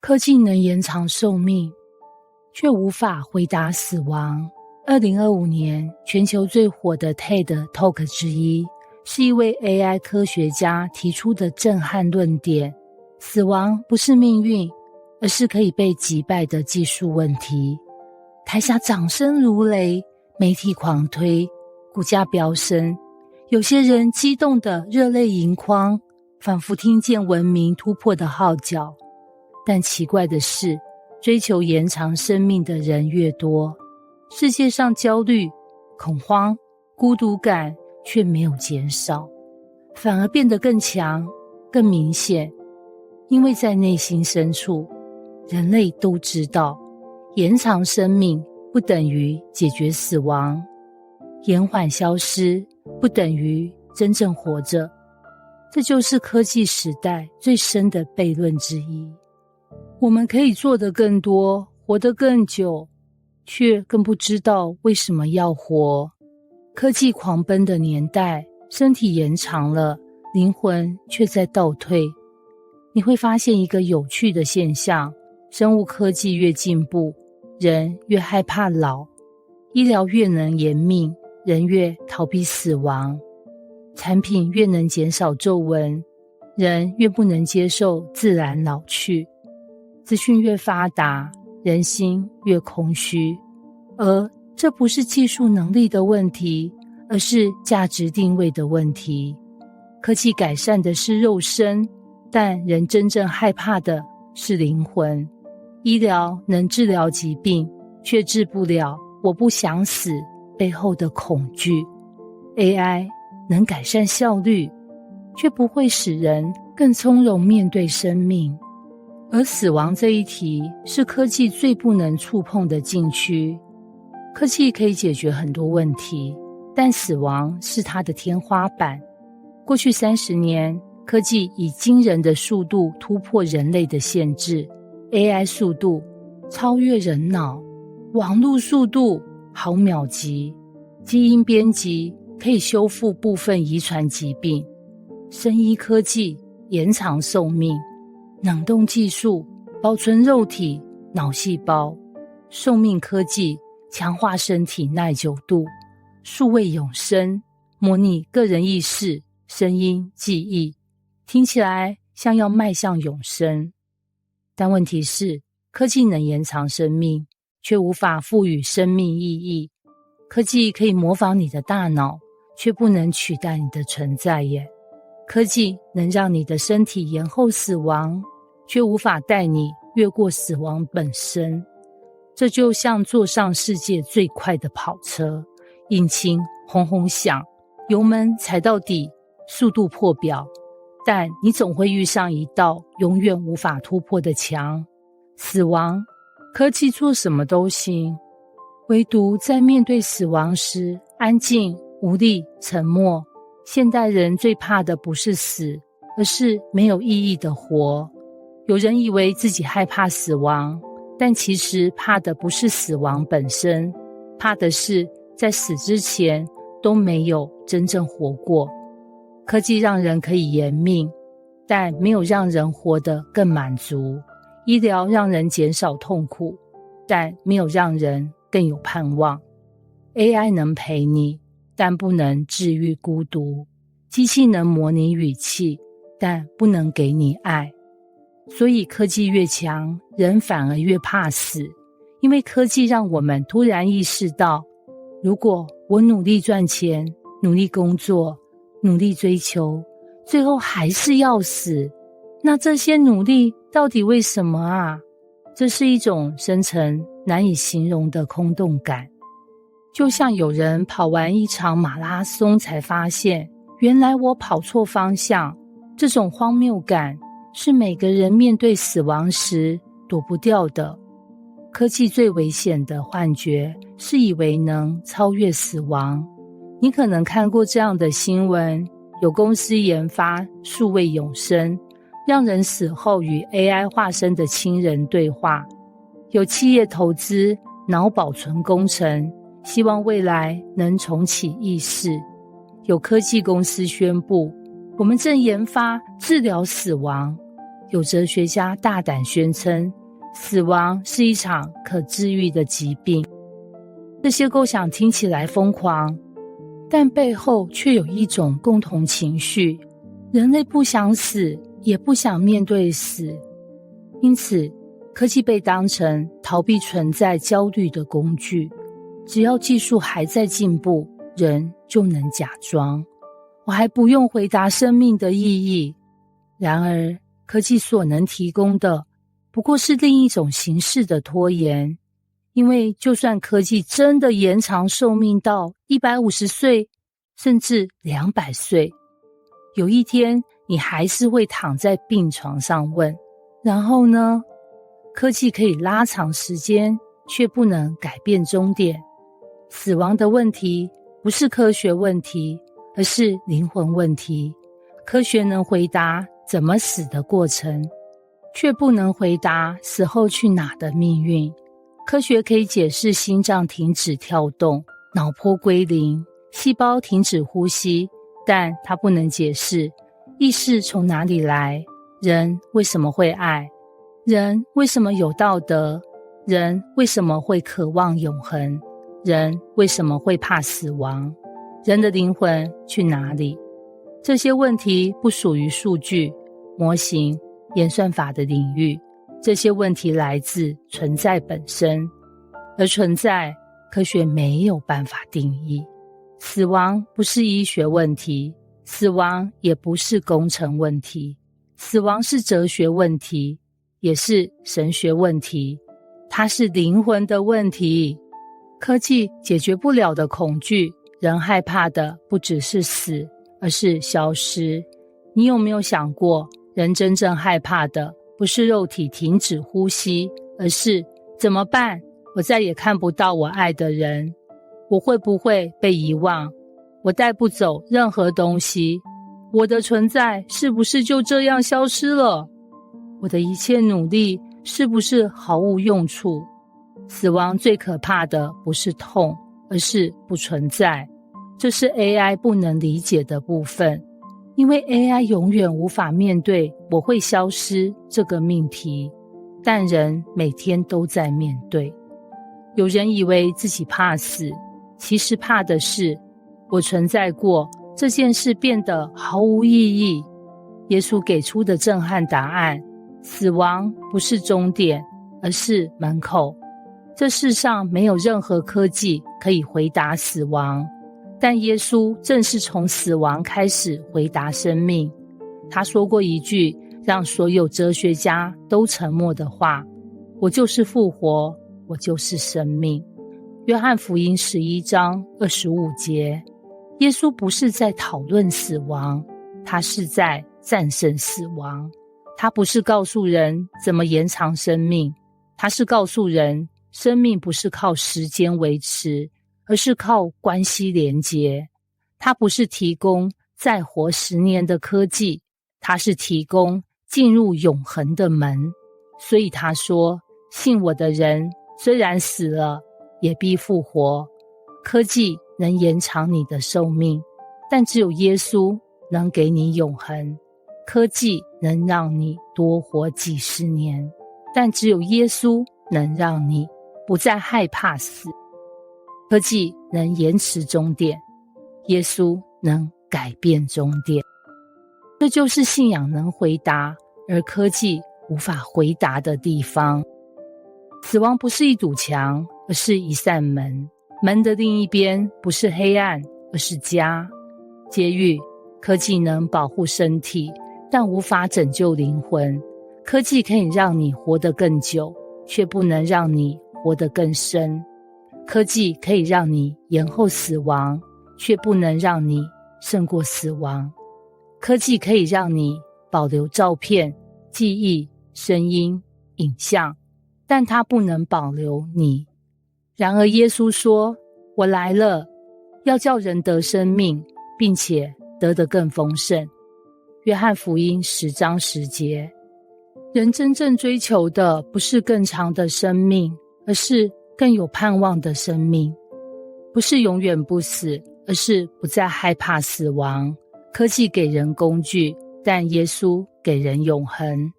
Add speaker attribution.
Speaker 1: 科技能延长寿命，却无法回答死亡。2025年全球最火的 TED Talk 之一，是一位 AI 科学家提出的震撼论点：死亡不是命运，而是可以被击败的技术问题。台下掌声如雷，媒体狂推，股价飙升，有些人激动得热泪盈眶，仿佛听见文明突破的号角。但奇怪的是，追求延长生命的人越多，世界上焦虑、恐慌、孤独感却没有减少，反而变得更强、更明显。因为在内心深处，人类都知道，延长生命不等于解决死亡，延缓消失不等于真正活着。这就是科技时代最深的悖论之一。我们可以做得更多，活得更久，却更不知道为什么要活。科技狂奔的年代，身体延长了，灵魂却在倒退。你会发现一个有趣的现象，生物科技越进步，人越害怕老；医疗越能延命，人越逃避死亡；产品越能减少皱纹，人越不能接受自然老去。资讯越发达，人心越空虚。而这不是技术能力的问题，而是价值定位的问题。科技改善的是肉身，但人真正害怕的是灵魂。医疗能治疗疾病，却治不了我不想死背后的恐惧。AI 能改善效率，却不会使人更从容面对生命。而死亡这一题是科技最不能触碰的禁区。科技可以解决很多问题，但死亡是它的天花板。过去30年，科技以惊人的速度突破人类的限制。AI 速度超越人脑，网络速度毫秒级，基因编辑可以修复部分遗传疾病，生医科技延长寿命，冷冻技术保存肉体、脑细胞，寿命科技强化身体耐久度，数位永生模拟个人意识、声音、记忆，听起来像要迈向永生。但问题是，科技能延长生命，却无法赋予生命意义。科技可以模仿你的大脑，却不能取代你的存在耶。科技能让你的身体延后死亡，却无法带你越过死亡本身。这就像坐上世界最快的跑车，引擎轰轰响，油门踩到底，速度破表，但你总会遇上一道永远无法突破的墙——死亡。科技做什么都行，唯独在面对死亡时，安静、无力、沉默。现代人最怕的不是死，而是没有意义的活。有人以为自己害怕死亡，但其实怕的不是死亡本身，怕的是在死之前都没有真正活过。科技让人可以延命，但没有让人活得更满足。医疗让人减少痛苦，但没有让人更有盼望。AI 能陪你，但不能治愈孤独。机器能模拟语气，但不能给你爱。所以科技越强，人反而越怕死，因为科技让我们突然意识到，如果我努力赚钱，努力工作，努力追求，最后还是要死，那这些努力到底为什么啊？这是一种深层难以形容的空洞感。就像有人跑完一场马拉松才发现，原来我跑错方向。这种荒谬感是每个人面对死亡时躲不掉的。科技最危险的幻觉是以为能超越死亡。你可能看过这样的新闻，有公司研发数位永生，让人死后与 AI 化身的亲人对话。有企业投资脑保存工程，希望未来能重启意识。有科技公司宣布，我们正研发治疗死亡。有哲学家大胆宣称，死亡是一场可治愈的疾病。这些构想听起来疯狂，但背后却有一种共同情绪：人类不想死，也不想面对死。因此，科技被当成逃避存在焦虑的工具。只要技术还在进步，人就能假装我还不用回答生命的意义。然而，科技所能提供的不过是另一种形式的拖延。因为就算科技真的延长寿命到150岁，甚至200岁，有一天你还是会躺在病床上问，然后呢？科技可以拉长时间，却不能改变终点。死亡的问题不是科学问题，而是灵魂问题。科学能回答怎么死的过程，却不能回答死后去哪的命运。科学可以解释心脏停止跳动、脑波归零、细胞停止呼吸，但它不能解释意识从哪里来，人为什么会爱，人为什么有道德，人为什么会渴望永恒，人为什么会怕死亡，人的灵魂去哪里？这些问题不属于数据、模型、演算法的领域，这些问题来自存在本身，而存在科学没有办法定义。死亡不是医学问题，死亡也不是工程问题，死亡是哲学问题，也是神学问题，它是灵魂的问题。科技解决不了的恐惧，人害怕的不只是死，而是消失。你有没有想过，人真正害怕的不是肉体停止呼吸，而是怎么办？我再也看不到我爱的人，我会不会被遗忘？我带不走任何东西，我的存在是不是就这样消失了？我的一切努力是不是毫无用处？死亡最可怕的不是痛，而是不存在。这是 AI 不能理解的部分，因为 AI 永远无法面对我会消失这个命题，但人每天都在面对。有人以为自己怕死，其实怕的是我存在过这件事变得毫无意义。耶稣给出的震撼答案：死亡不是终点，而是门口。这世上没有任何科技可以回答死亡，但耶稣正是从死亡开始回答生命。他说过一句让所有哲学家都沉默的话：我就是复活，我就是生命。约翰福音11章25节。耶稣不是在讨论死亡，他是在战胜死亡。他不是告诉人怎么延长生命，他是告诉人生命不是靠时间维持，而是靠关系连结。他不是提供再活10年的科技，他是提供进入永恒的门。所以他说，信我的人虽然死了，也必复活。科技能延长你的寿命，但只有耶稣能给你永恒。科技能让你多活几十年，但只有耶稣能让你不再害怕死。科技能延迟终点，耶稣能改变终点。这就是信仰能回答，而科技无法回答的地方。死亡不是一堵墙，而是一扇门。门的另一边不是黑暗，而是家。监狱，科技能保护身体，但无法拯救灵魂。科技可以让你活得更久，却不能让你活得更深。科技可以让你延后死亡，却不能让你胜过死亡。科技可以让你保留照片、记忆、声音、影像，但它不能保留你。然而耶稣说，我来了，要叫人得生命，并且得得更丰盛。约翰福音10章10节。人真正追求的不是更长的生命，而是更有盼望的生命。不是永远不死，而是不再害怕死亡。科技给人工具，但耶稣给人永恒。